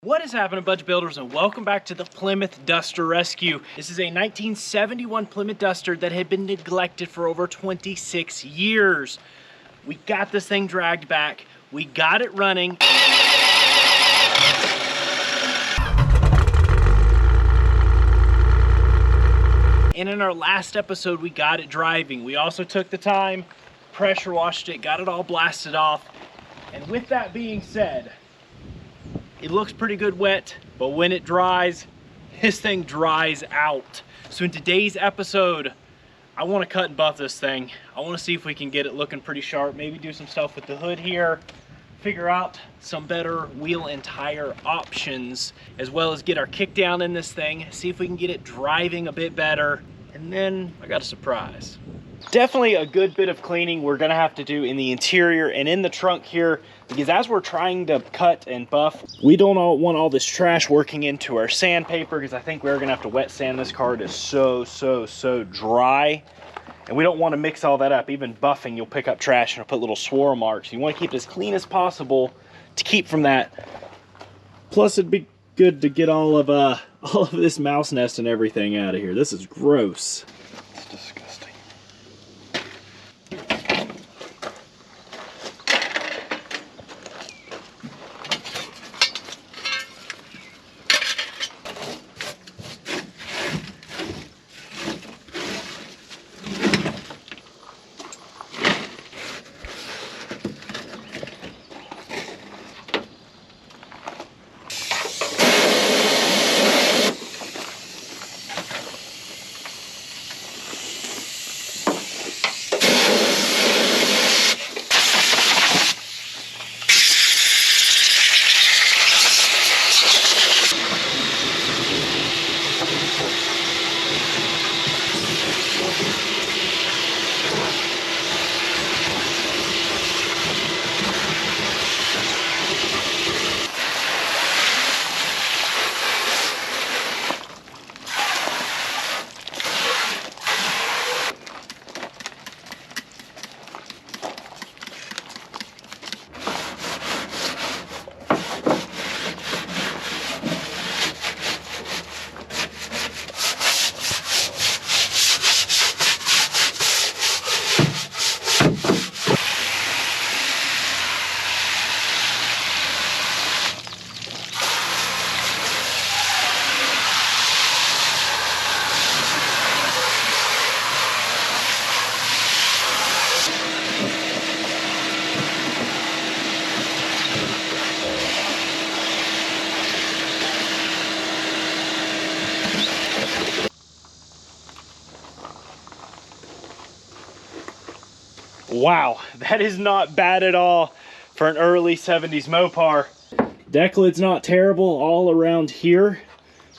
What is happening, Budge Builders, and welcome back to the Plymouth Duster Rescue. This is a 1971 Plymouth Duster that had been neglected for over 26 years. We got this thing dragged back. We got it running. And in our last episode, we got it driving. We also took the time, pressure washed it, got it all blasted off. And with that being said, it looks pretty good wet, but when it dries, this thing dries out. So in today's episode, I want to cut and buff this thing. I want to see if we can get it looking pretty sharp, maybe do some stuff with the hood here, figure out some better wheel and tire options, as well as get our kick down in this thing, see if we can get it driving a bit better, and then I got a surprise. Definitely a good bit of cleaning we're gonna have to do in the interior and in the trunk here, because as we're trying to cut and buff, we don't want all this trash working into our sandpaper, because I think we're gonna have to wet sand this car. It is so dry, and we don't want to mix all that up. Even buffing, you'll pick up trash and it'll put little swirl marks. You want to keep it as clean as possible to keep from that. Plus, it'd be good to get all of this mouse nest and everything out of here. This is gross. It's disgusting. Wow, that is not bad at all for an early 70s Mopar. Deck lid's not terrible. All around here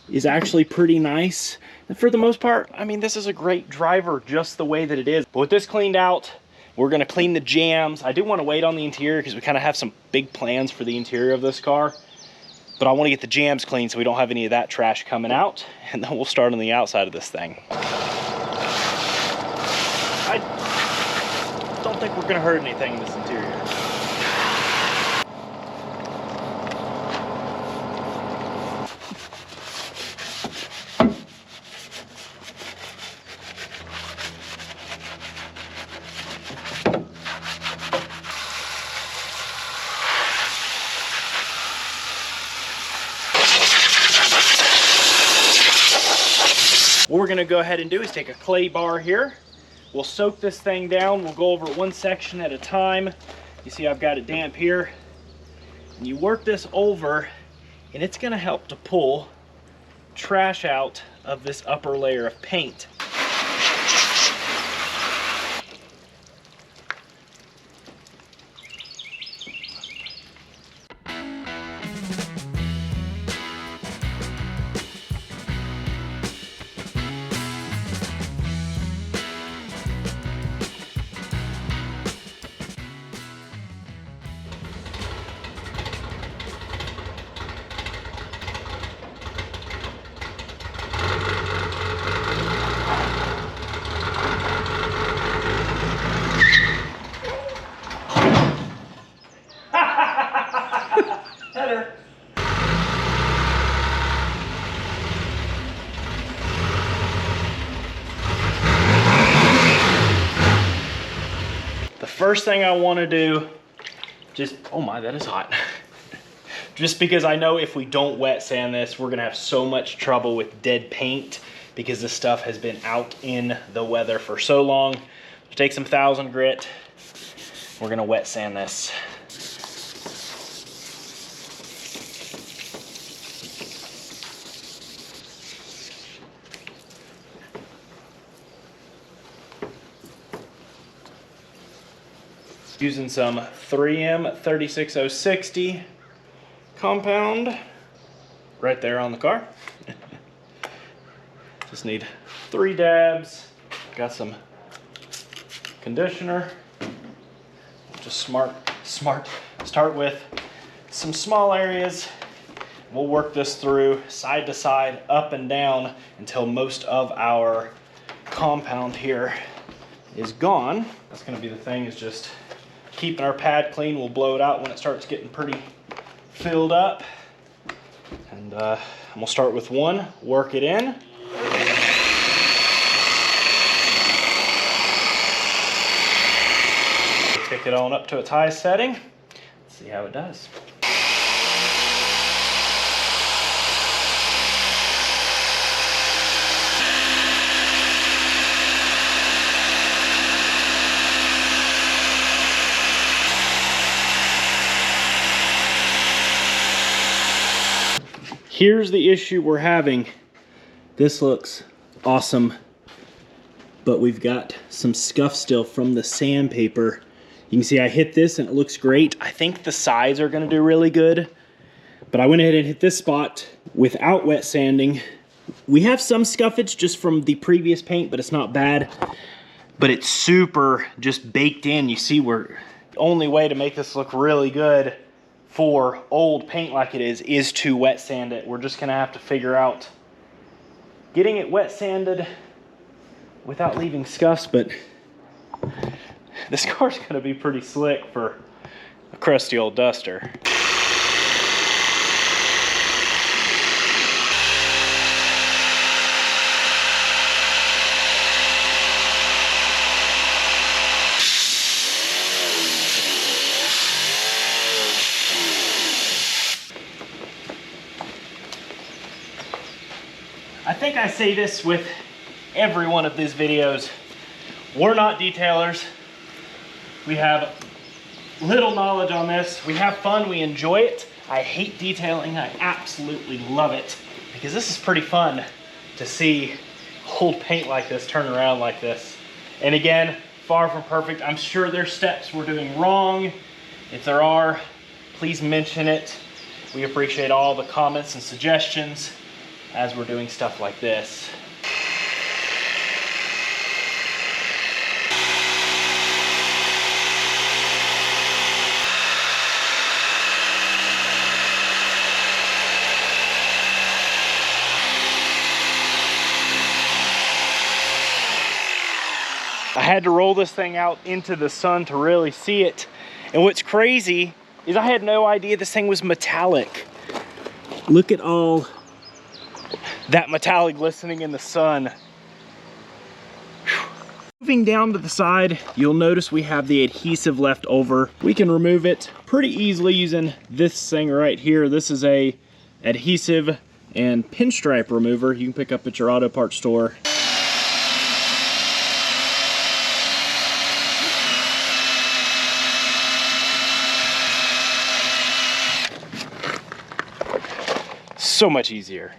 is actually pretty nice. And for the most part, I mean, this is a great driver just the way that it is. But with this cleaned out, we're gonna clean the jams. I do want to wait on the interior because we kind of have some big plans for the interior of this car. But I want to get the jams clean so we don't have any of that trash coming out. And then we'll start on the outside of this thing. I don't think we're going to hurt anything in this interior. What we're going to go ahead and do is take a clay bar here. We'll soak this thing down. We'll go over one section at a time. You see I've got it damp here. And you work this over, and it's going to help to pull trash out of this upper layer of paint. First thing I want to do, oh my, that is hot. Just because I know if we don't wet sand this, we're gonna have so much trouble with dead paint because this stuff has been out in the weather for so long. Take some 1000 grit. We're gonna wet sand this. Using some 3M 36060 compound right there on the car. Just need 3 dabs. Got some conditioner. Just start with some small areas. We'll work this through side to side, up and down until most of our compound here is gone. That's gonna be the thing, is just keeping our pad clean. We'll blow it out when it starts getting pretty filled up. And we'll start with one, work it in. Kick it on up to its highest setting. Let's see how it does. Here's the issue we're having. This looks awesome, but we've got some scuff still from the sandpaper. You can see I hit this and it looks great. I think the sides are gonna do really good, but I went ahead and hit this spot without wet sanding. We have some scuffage just from the previous paint, but it's not bad. But it's super just baked in. You see, the only way to make this look really good for old paint like it is to wet sand it. We're just gonna have to figure out getting it wet sanded without leaving scuffs, but this car's gonna be pretty slick for a crusty old duster. I think I say this with every one of these videos. We're not detailers. We have little knowledge on this. We have fun, we enjoy it. I hate detailing, I absolutely love it, because this is pretty fun to see old paint like this turn around like this. And again, far from perfect. I'm sure there's steps we're doing wrong. If there are, please mention it. We appreciate all the comments and suggestions as we're doing stuff like this. I had to roll this thing out into the sun to really see it. And what's crazy is I had no idea this thing was metallic. Look at all that metallic glistening in the sun. Whew. Moving down to the side, you'll notice we have the adhesive left over. We can remove it pretty easily using this thing right here. This is a adhesive and pinstripe remover you can pick up at your auto parts store. So much easier.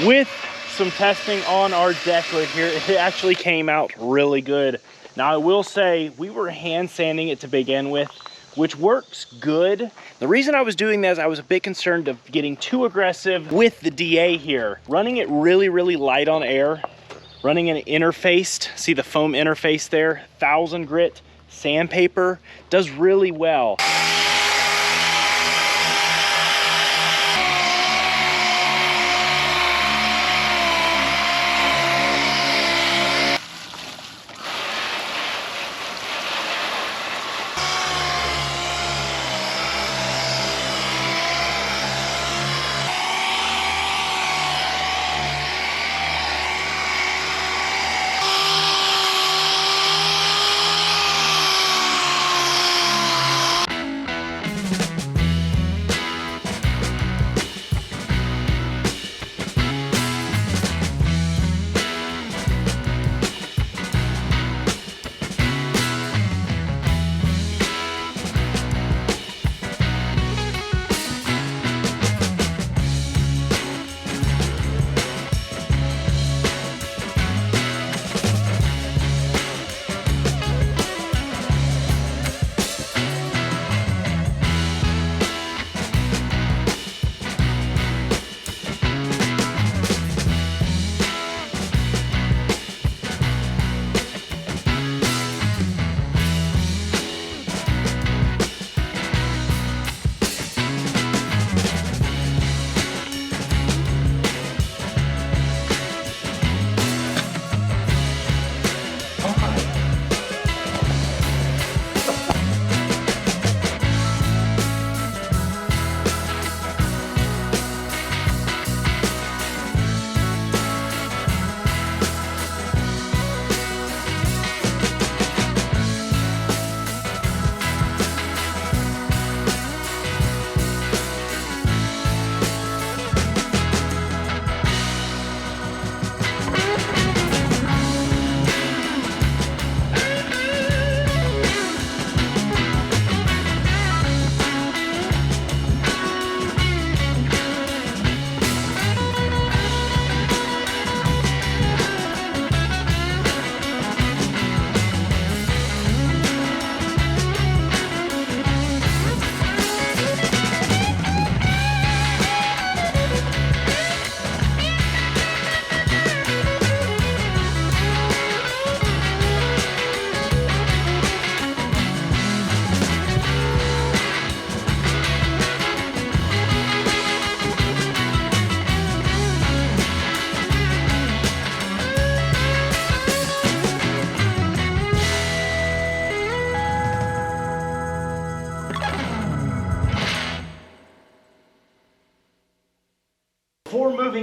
With some testing on our deck lid here, it actually came out really good. Now I will say we were hand sanding it to begin with, which works good. The reason I was doing that is I was a bit concerned of getting too aggressive with the DA here. Running it really, really light on air, running an interfaced, see the foam interface there, 1000 grit sandpaper does really well.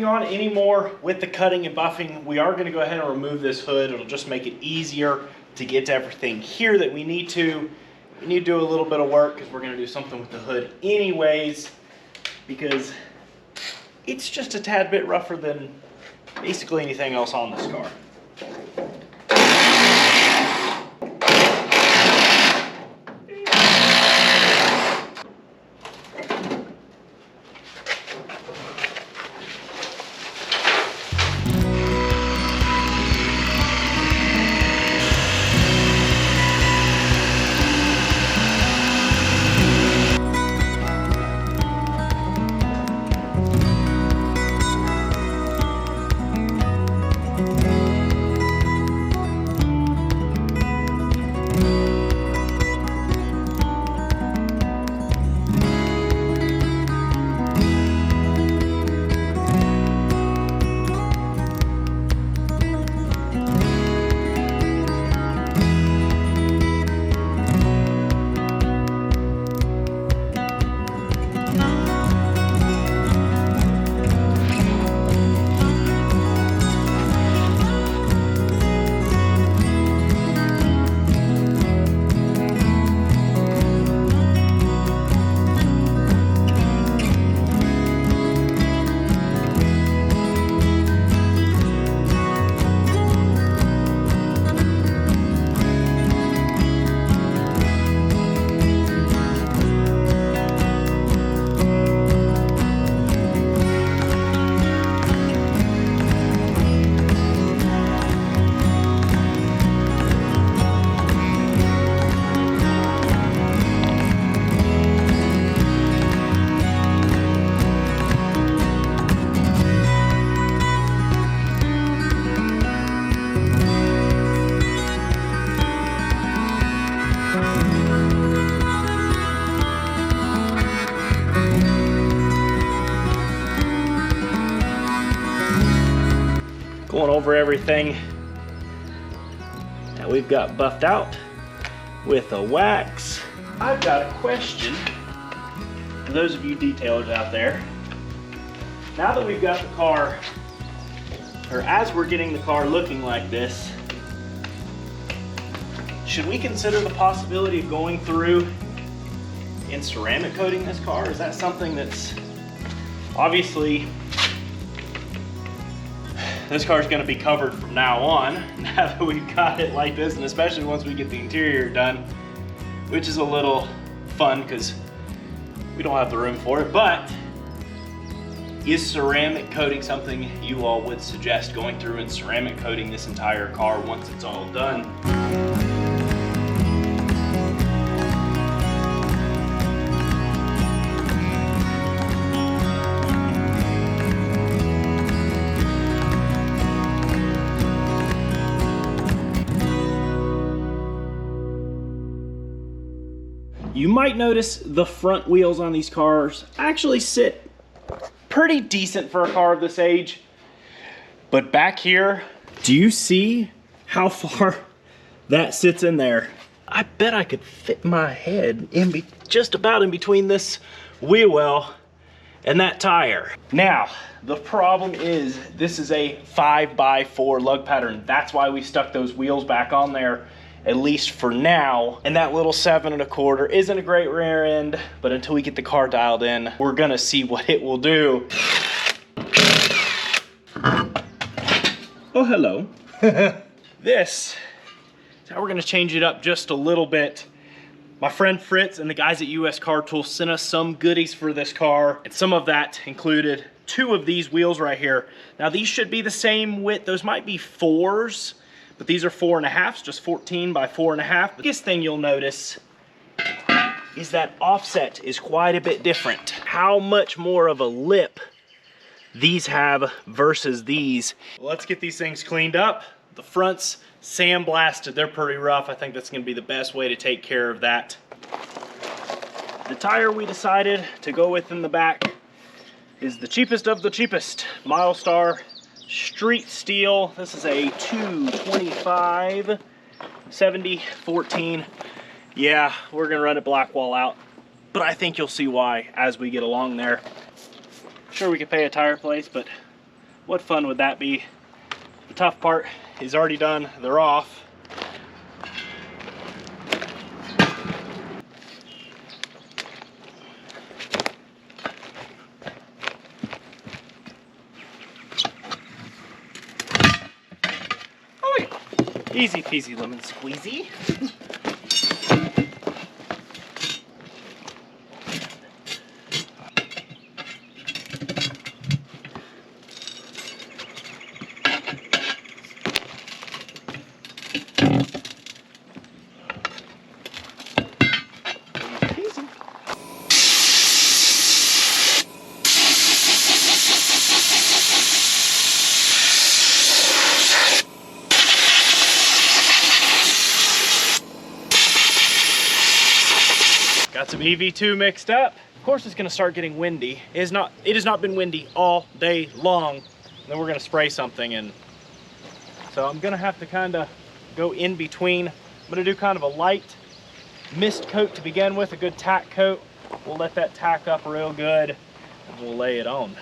working on anymore with the cutting and buffing. We are gonna go ahead and remove this hood. It'll just make it easier to get to everything here that we need to. We need to do a little bit of work because we're gonna do something with the hood anyways, because it's just a tad bit rougher than basically anything else on this car. Going over everything that we've got buffed out with a wax. I've got a question for those of you detailers out there. Now that we've got the car, or as we're getting the car looking like this, should we consider the possibility of going through and ceramic coating this car? Is that something that's obviously, this car is going to be covered from now on, now that we've got it like this, and especially once we get the interior done, which is a little fun because we don't have the room for it. But is ceramic coating something you all would suggest, going through and ceramic coating this entire car once it's all done? You might notice the front wheels on these cars actually sit pretty decent for a car of this age. But back here, do you see how far that sits in there? I bet I could fit my head in just about in between this wheel well and that tire. Now, the problem is this is a 5x4 lug pattern. That's why we stuck those wheels back on there, at least for now. And that little 7 1/4 isn't a great rear end, but until we get the car dialed in, we're gonna see what it will do. Oh, hello. This is how we're gonna change it up just a little bit. My friend Fritz and the guys at US Car Tools sent us some goodies for this car, and some of that included 2 of these wheels right here. Now these should be the same width. Those might be 4s, but these are 4 1/2s, just 14 by 4 1/2. The biggest thing you'll notice is that offset is quite a bit different. How much more of a lip these have versus these. Well, let's get these things cleaned up. The fronts sandblasted, they're pretty rough. I think that's gonna be the best way to take care of that. The tire we decided to go with in the back is the cheapest of the cheapest. Milestar Street Steel. This is a 225 70 14. Yeah, we're gonna run it black wall out, but I think you'll see why as we get along there. Sure, we could pay a tire place, but What fun would that be? The tough part is already done. They're off. Oh, yeah. Easy peasy lemon squeezy. Got some EV2 mixed up. Of course it's gonna start getting windy. It has not been windy all day long. And then we're gonna spray something, and so I'm gonna have to kind of go in between. I'm gonna do kind of a light mist coat to begin with, a good tack coat. We'll let that tack up real good and we'll lay it on.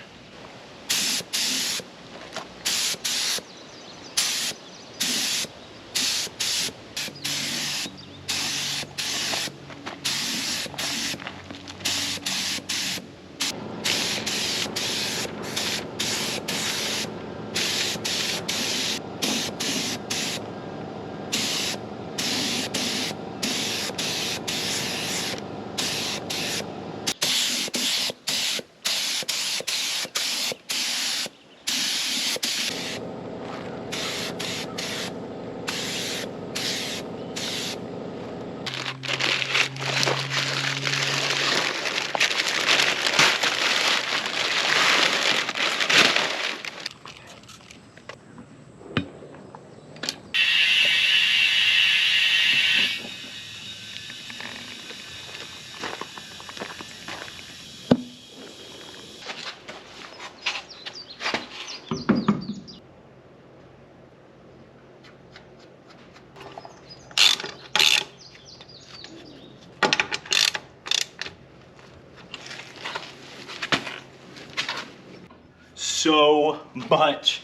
So much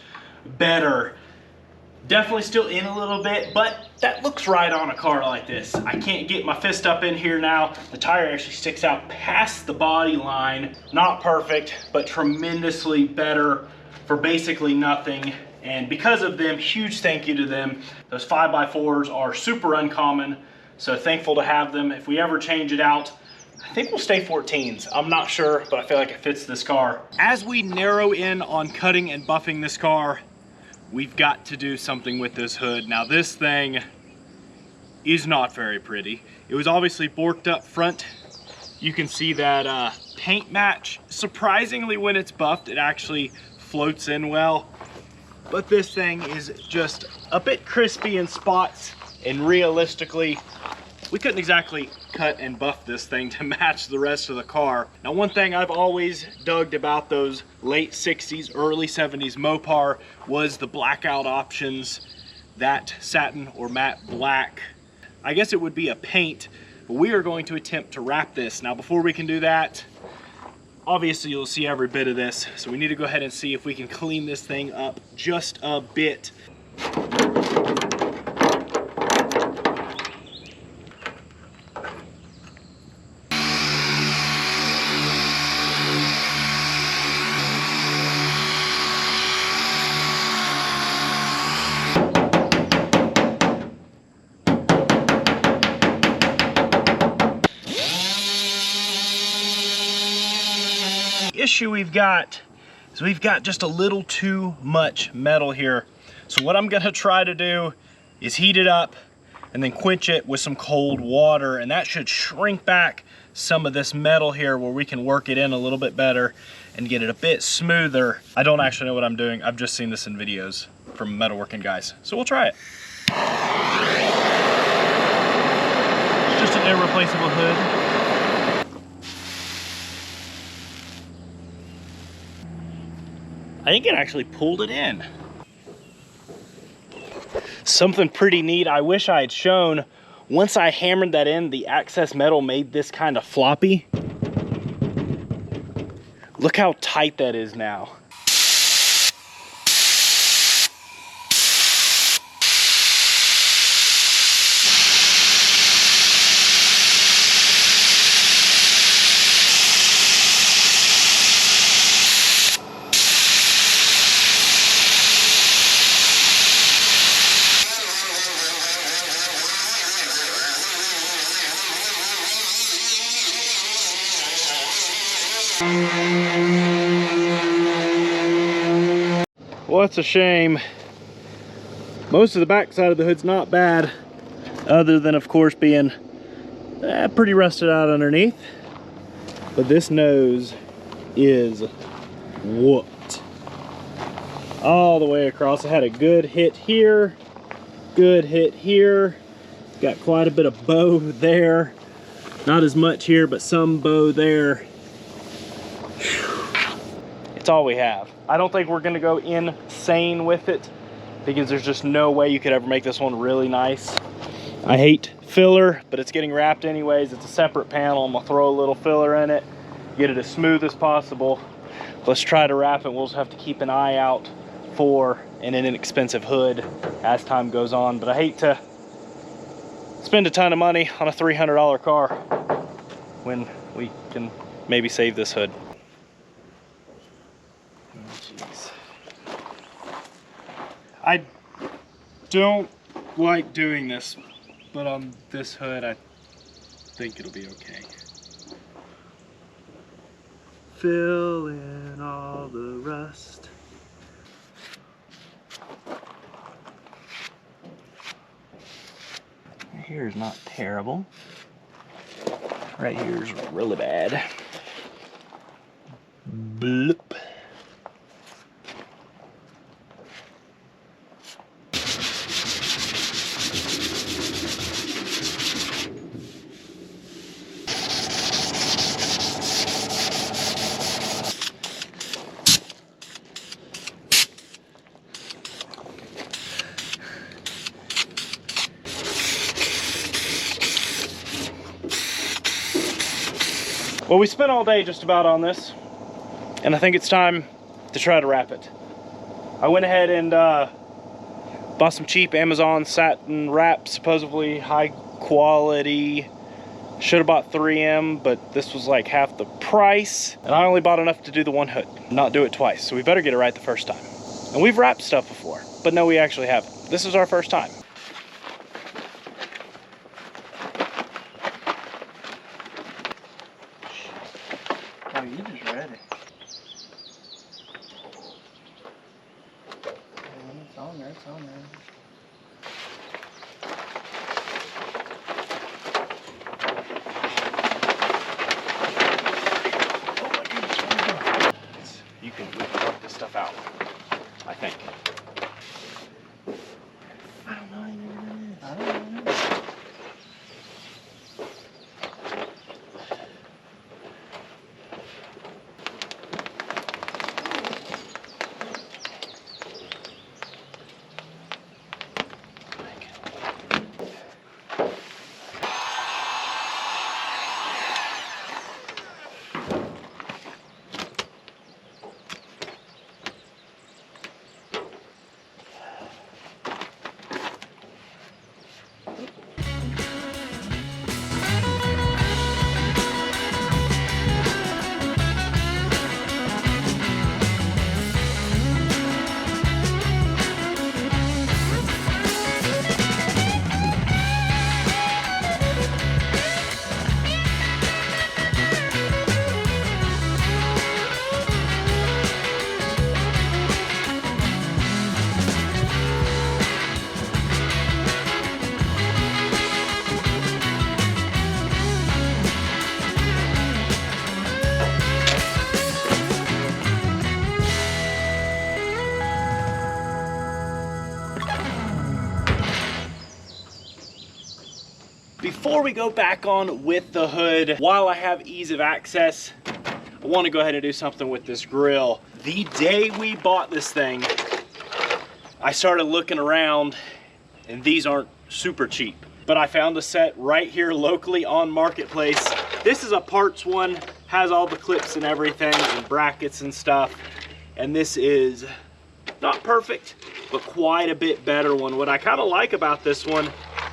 better. Definitely still in a little bit, but that looks right on a car like this. I can't get my fist up in here now. The tire actually sticks out past the body line. Not perfect, but tremendously better for basically nothing. And because of them, huge thank you to them. Those 5x4s are super uncommon, so thankful to have them. If we ever change it out, I think we'll stay 14s. I'm not sure, but I feel like it fits this car. As we narrow in on cutting and buffing this car, we've got to do something with this hood. Now this thing is not very pretty. It was obviously borked up front. You can see that paint match. Surprisingly, when it's buffed, it actually floats in well. But this thing is just a bit crispy in spots, and realistically, we couldn't exactly cut and buff this thing to match the rest of the car. Now, one thing I've always dug about those late 60s, early 70s Mopar was the blackout options, that satin or matte black. I guess it would be a paint, but we are going to attempt to wrap this. Now, before we can do that, obviously you'll see every bit of this, so we need to go ahead and see if we can clean this thing up just a bit. Issue we've got is we've got just a little too much metal here. So what I'm gonna try to do is heat it up and then quench it with some cold water, and that should shrink back some of this metal here where we can work it in a little bit better and get it a bit smoother. I don't actually know what I'm doing. I've just seen this in videos from metalworking guys. So we'll try it. It's just an irreplaceable hood. I think it actually pulled it in. Something pretty neat I wish I had shown. Once I hammered that in, the access metal made this kind of floppy. Look how tight that is now. what's a shame, most of the back side of the hood's not bad, other than of course being pretty rusted out underneath. But this nose is whooped all the way across. I had a good hit here, good hit here, got quite a bit of bow there, not as much here, but some bow there. It's all we have. I don't think we're gonna go insane with it because there's just no way you could ever make this one really nice. I hate filler, but it's getting wrapped anyways. It's a separate panel. I'm gonna throw a little filler in it, get it as smooth as possible. Let's try to wrap it. We'll just have to keep an eye out for an inexpensive hood as time goes on. But I hate to spend a ton of money on a $300 car when we can maybe save this hood. Jeez. I don't like doing this, but on this hood, I think it'll be okay. Fill in all the rust. Here's not terrible. Right here's really bad. Bloop. Well, we spent all day just about on this, and I think it's time to try to wrap it. I went ahead and bought some cheap Amazon satin wrap, supposedly high quality. Should have bought 3M, but this was like half the price, and I only bought enough to do the one hood, not do it twice, so we better get it right the first time. And we've wrapped stuff before, but no, we actually haven't. This is our first time. Oh, you just read it. It's on there, it's on there. Oh my goodness, what are you doing? We can work this stuff out, I think. I don't know anything. I don't know. Before we go back on with the hood, while I have ease of access, I want to go ahead and do something with this grill. The day we bought this thing, I started looking around, and these aren't super cheap. But I found a set right here locally on Marketplace. This is a parts one, has all the clips and everything, and brackets and stuff. And this is not perfect, but quite a bit better one. What I kind of like about this one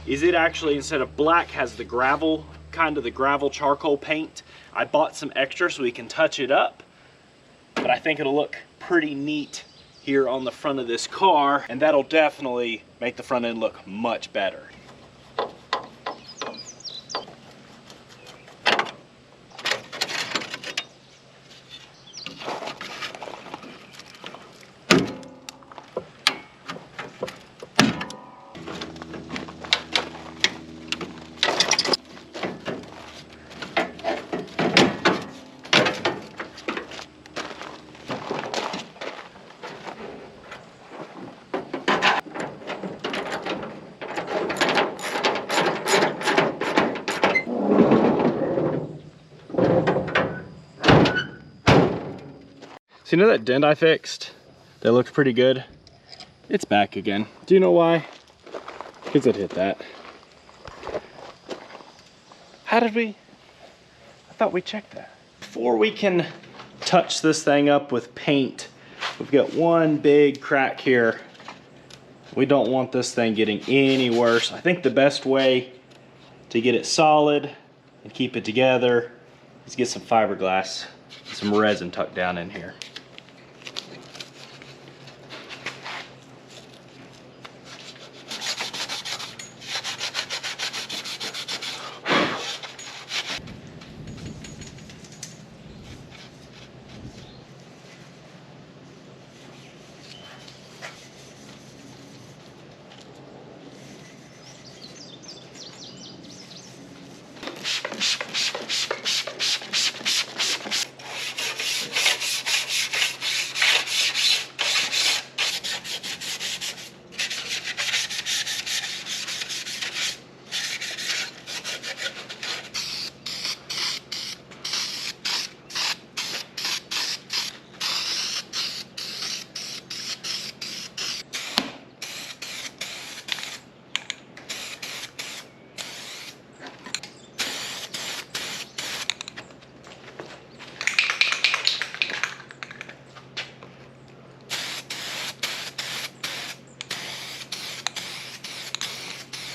is it actually, instead of black, has the gravel, kind of the gravel charcoal paint. I bought some extra so we can touch it up, but I think it'll look pretty neat here on the front of this car, and that'll definitely make the front end look much better. So you know that dent I fixed? That looked pretty good? It's back again. Do you know why? Because it hit that. How did we? I thought we checked that. Before we can touch this thing up with paint, we've got one big crack here. We don't want this thing getting any worse. I think the best way to get it solid and keep it together is get some fiberglass, some resin tucked down in here.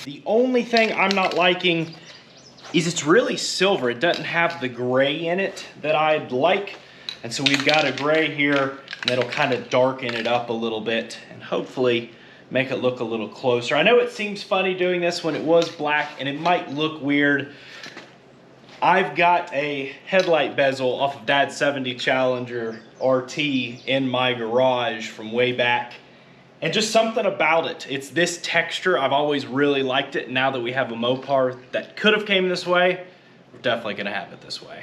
The only thing I'm not liking is it's really silver. It doesn't have the gray in it that I'd like. And so we've got a gray here that'll kind of darken it up a little bit and hopefully make it look a little closer. I know it seems funny doing this when it was black and it might look weird. I've got a headlight bezel off of Dad's 70 Challenger RT in my garage from way back. And just something about it. It's this texture. I've always really liked it. Now that we have a Mopar that could have came this way, we're definitely gonna have it this way.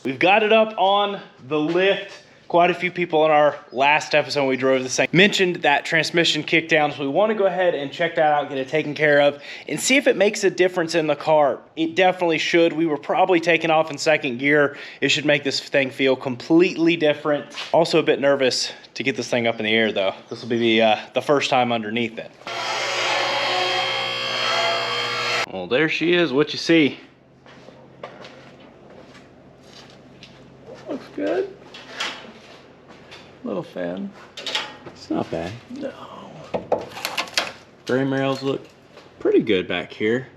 We've got it up on the lift. Quite a few people in our last episode when we drove this thing mentioned that transmission kick down, so we want to go ahead and check that out, get it taken care of, and see if it makes a difference in the car. It definitely should. We were probably taking off in second gear. It should make this thing feel completely different. Also a bit nervous to get this thing up in the air though. This will be the first time underneath it. Well, there she is. What you see? Looks good. Little fan. It's not bad. No. Frame rails look pretty good back here.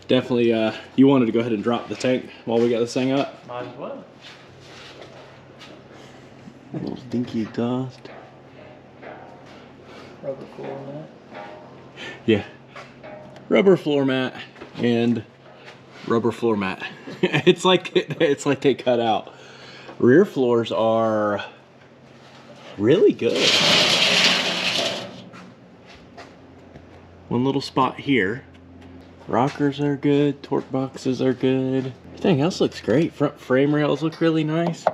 Definitely, you wanted to go ahead and drop the tank while we got this thing up? Might as well. A little dinky exhaust. Rubber floor mat. Yeah. Rubber floor mat and rubber floor mat. it's like they cut out. Rear floors are really good. One little spot here. Rockers are good, torque boxes are good. Everything else looks great. Front frame rails look really nice.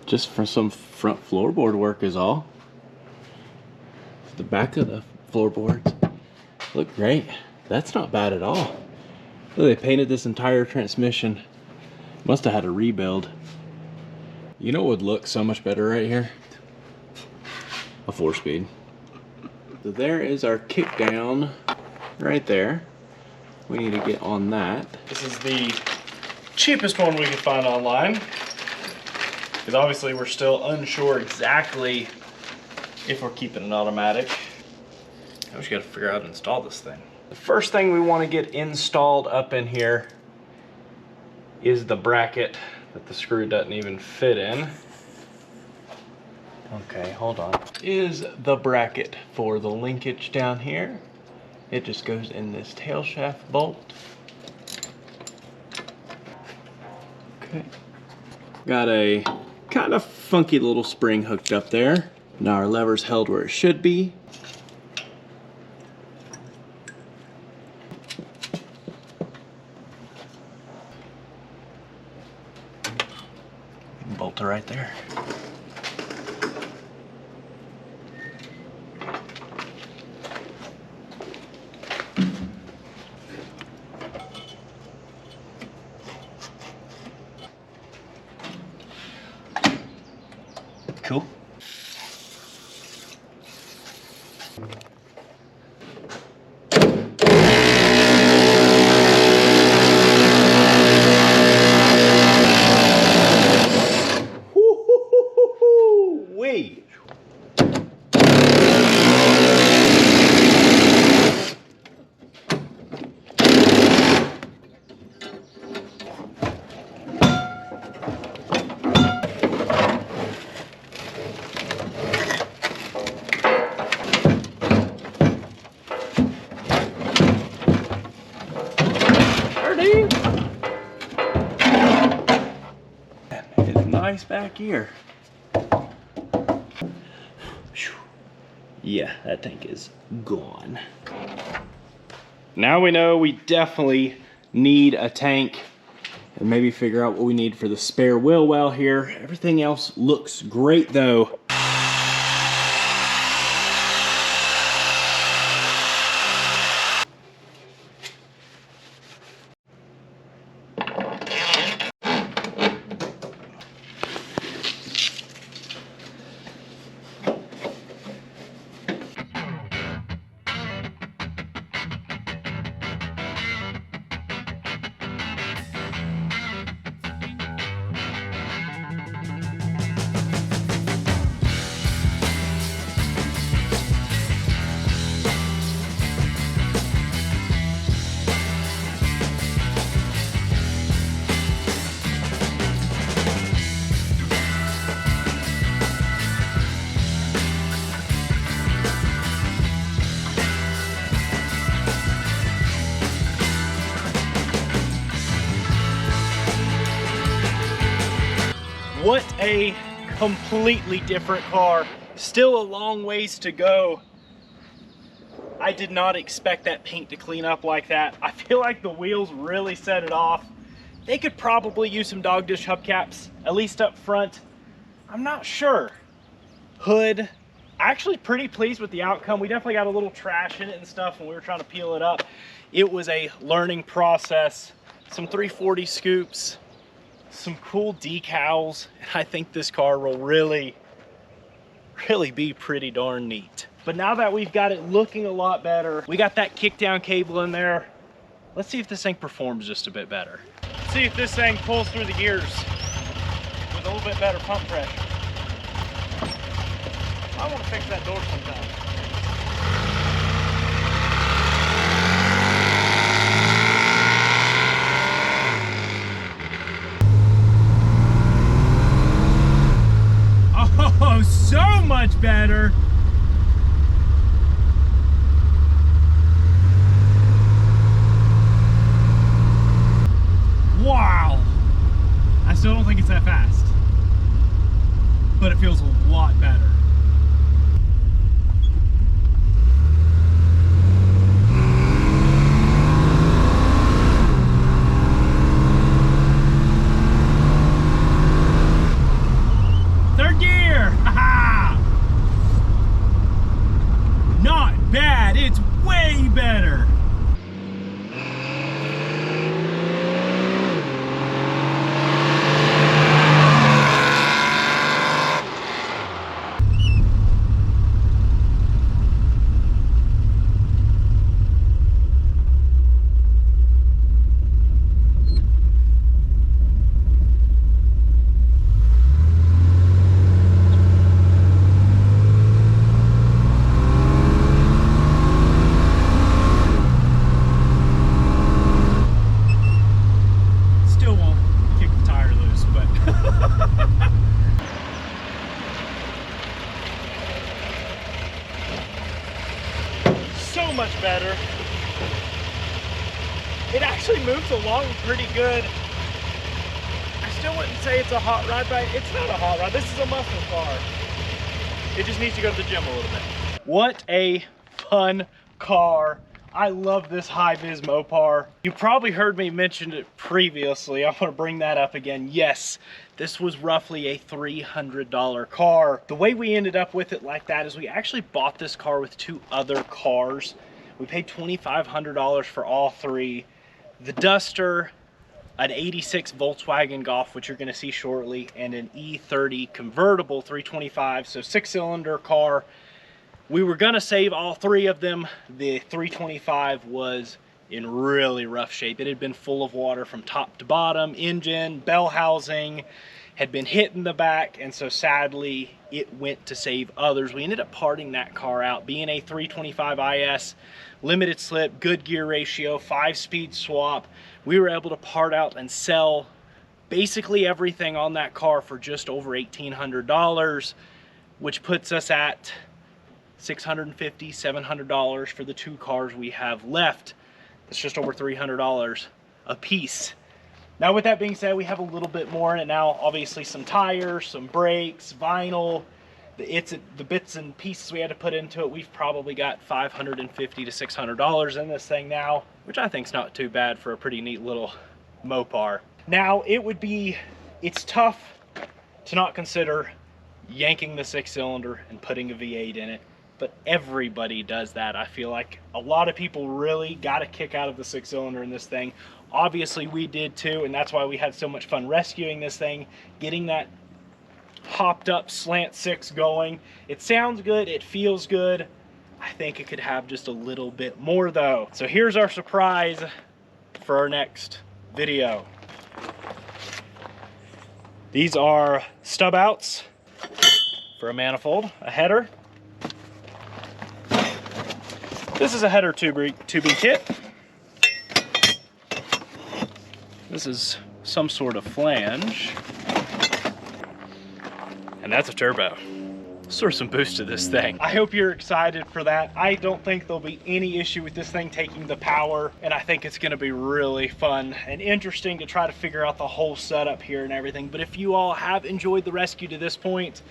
Just for some front floorboard work is all. The back of the floorboards look great. That's not bad at all. Look, they painted this entire transmission. Must have had a rebuild. You know what would look so much better right here? A 4-speed. So there is our kickdown right there. We need to get on that. This is the cheapest one we could find online, because obviously we're still unsure exactly if we're keeping an automatic. I just got to figure out how to install this thing. The first thing we want to get installed up in here is the bracket that the screw doesn't even fit in. Okay, hold on. Is the bracket for the linkage down here. It just goes in this tail shaft bolt. Okay. Got a kind of funky little spring hooked up there. Now our lever's held where it should be. Bolt it right there. Cool. Wait. It's nice back here. Yeah, that tank is gone. Now we know we definitely need a tank, and maybe figure out what we need for the spare wheel well here. Everything else looks great though. What a completely different car. Still a long ways to go. I did not expect that paint to clean up like that. I feel like the wheels really set it off. They could probably use some dog dish hubcaps, at least up front. I'm not sure. Hood, actually pretty pleased with the outcome. We definitely got a little trash in it and stuff when we were trying to peel it up. It was a learning process. Some 340 scoops, some cool decals. I think this car will really be pretty darn neat. But now that we've got it looking a lot better, we got that kickdown cable in there. Let's see if this thing performs just a bit better. Let's see if this thing pulls through the gears with a little bit better pump pressure. I want to fix that door sometime. Oh, so much better. Wow. I still don't think it's that fast, but it feels a lot better. Third gear! Haha! Not bad, it's way better. much better. It actually moves along pretty good. I still wouldn't say it's a hot rod, but it's not a hot rod. This is a muscle car. It just needs to go to the gym a little bit. What a fun car. I love this high-vis Mopar. You probably heard me mention it previously. I want to bring that up again. Yes, this was roughly a $300 car. The way we ended up with it like that is we actually bought this car with 2 other cars. We paid $2,500 for all 3. The Duster, an 86 Volkswagen Golf, which you're going to see shortly, and an E30 convertible 325, so 6-cylinder car. We were gonna save all 3 of them. The 325 was in really rough shape. It had been full of water from top to bottom. Engine, bell housing had been hit in the back, and so sadly it went to save others. We ended up parting that car out. Being a 325 IS, limited slip, good gear ratio, 5-speed swap, we were able to part out and sell basically everything on that car for just over $1,800, which puts us at $650, $700 for the 2 cars we have left. That's just over $300 a piece. Now, with that being said, we have a little bit more in it now. Obviously, some tires, some brakes, vinyl, the bits and pieces we had to put into it. We've probably got $550 to $600 in this thing now, which I think is not too bad for a pretty neat little Mopar. Now, it's tough to not consider yanking the 6-cylinder and putting a V8 in it. But everybody does that. I feel like a lot of people really got a kick out of the 6-cylinder in this thing. Obviously we did too, and that's why we had so much fun rescuing this thing, getting that hopped up slant 6 going. It sounds good, it feels good. I think it could have just a little bit more though. So here's our surprise for our next video. These are stub outs for a manifold, a header. This is a header tubing kit. This is some sort of flange. And that's a turbo. Let's throw some boost to this thing. I hope you're excited for that. I don't think there'll be any issue with this thing taking the power, and I think it's gonna be really fun and interesting to try to figure out the whole setup here and everything. But if you all have enjoyed the rescue to this point,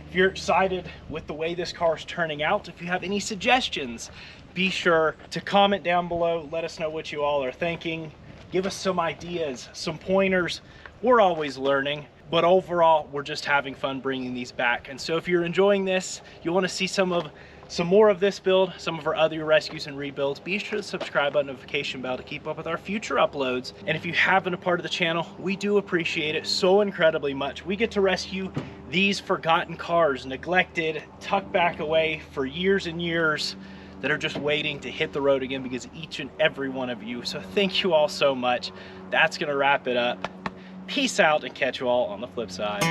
if you're excited with the way this car is turning out, if you have any suggestions, be sure to comment down below. Let us know what you all are thinking. Give us some ideas, some pointers. We're always learning, but overall, we're just having fun bringing these back. And so if you're enjoying this, you want to see some more of this build, some of our other rescues and rebuilds, be sure to subscribe button, notification bell to keep up with our future uploads. And if you have been a part of the channel, we do appreciate it so incredibly much. We get to rescue these forgotten cars, neglected, tucked back away for years and years, that are just waiting to hit the road again because of each and every one of you. So thank you all so much. That's gonna wrap it up. Peace out and catch you all on the flip side.